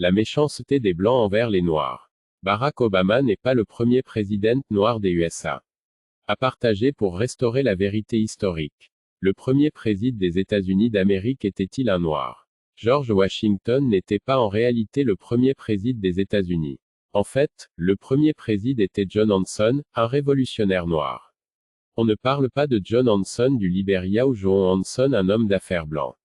La méchanceté des Blancs envers les Noirs. Barack Obama n'est pas le premier président noir des USA. À partager pour restaurer la vérité historique. Le premier président des États-Unis d'Amérique était-il un Noir? George Washington n'était pas en réalité le premier président des États-Unis. En fait, le premier président était John Hanson, un révolutionnaire noir. On ne parle pas de John Hanson du Liberia ou John Hanson, un homme d'affaires blanc.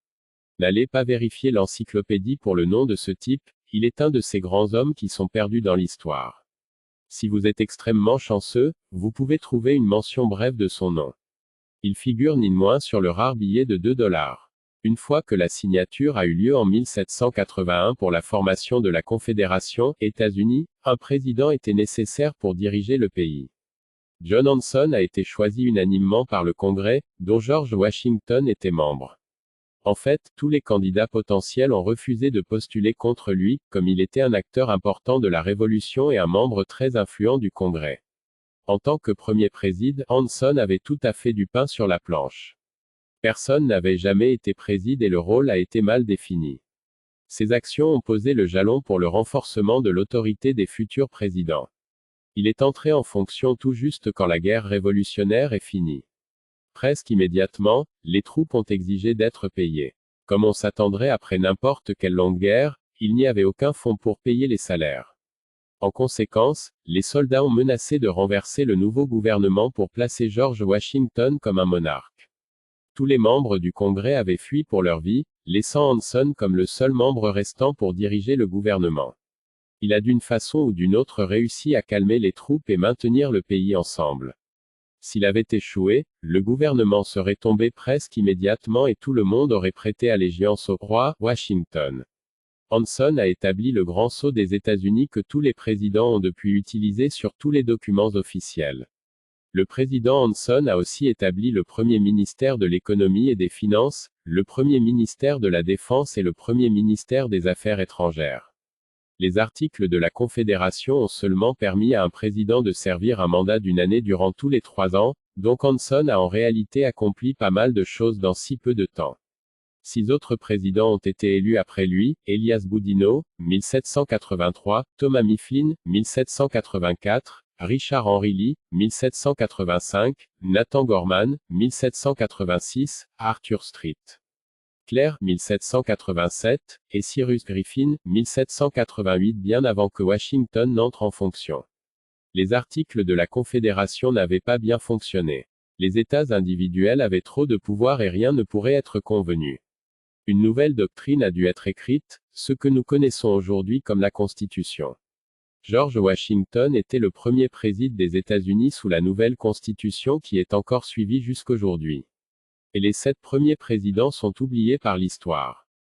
N'allez pas vérifier l'encyclopédie pour le nom de ce type, il est un de ces grands hommes qui sont perdus dans l'histoire. Si vous êtes extrêmement chanceux, vous pouvez trouver une mention brève de son nom. Il figure ni moins sur le rare billet de $2. Une fois que la signature a eu lieu en 1781 pour la formation de la Confédération États-Unis, un président était nécessaire pour diriger le pays. John Hanson a été choisi unanimement par le Congrès, dont George Washington était membre. En fait, tous les candidats potentiels ont refusé de postuler contre lui, comme il était un acteur important de la Révolution et un membre très influent du Congrès. En tant que premier président, Hanson avait tout à fait du pain sur la planche. Personne n'avait jamais été président et le rôle a été mal défini. Ses actions ont posé le jalon pour le renforcement de l'autorité des futurs présidents. Il est entré en fonction tout juste quand la guerre révolutionnaire est finie. Presque immédiatement, les troupes ont exigé d'être payées. Comme on s'attendrait après n'importe quelle longue guerre, il n'y avait aucun fonds pour payer les salaires. En conséquence, les soldats ont menacé de renverser le nouveau gouvernement pour placer George Washington comme un monarque. Tous les membres du Congrès avaient fui pour leur vie, laissant Hanson comme le seul membre restant pour diriger le gouvernement. Il a d'une façon ou d'une autre réussi à calmer les troupes et maintenir le pays ensemble. S'il avait échoué, le gouvernement serait tombé presque immédiatement et tout le monde aurait prêté allégeance au roi, Washington. Hanson a établi le grand sceau des États-Unis que tous les présidents ont depuis utilisé sur tous les documents officiels. Le président Hanson a aussi établi le premier ministère de l'économie et des finances, le premier ministère de la défense et le premier ministère des affaires étrangères. Les articles de la Confédération ont seulement permis à un président de servir un mandat d'une année durant tous les 3 ans, donc Hanson a en réalité accompli pas mal de choses dans si peu de temps. 6 autres présidents ont été élus après lui: Elias Boudinot, 1783, Thomas Mifflin, 1784, Richard Henry Lee, 1785, Nathan Gorman, 1786, Arthur Street. Clair, 1787, et Cyrus Griffin, 1788, bien avant que Washington n'entre en fonction. Les articles de la Confédération n'avaient pas bien fonctionné. Les États individuels avaient trop de pouvoir et rien ne pourrait être convenu. Une nouvelle doctrine a dû être écrite, ce que nous connaissons aujourd'hui comme la Constitution. George Washington était le premier président des États-Unis sous la nouvelle Constitution qui est encore suivie jusqu'aujourd'hui. Et les 7 premiers présidents sont oubliés par l'histoire.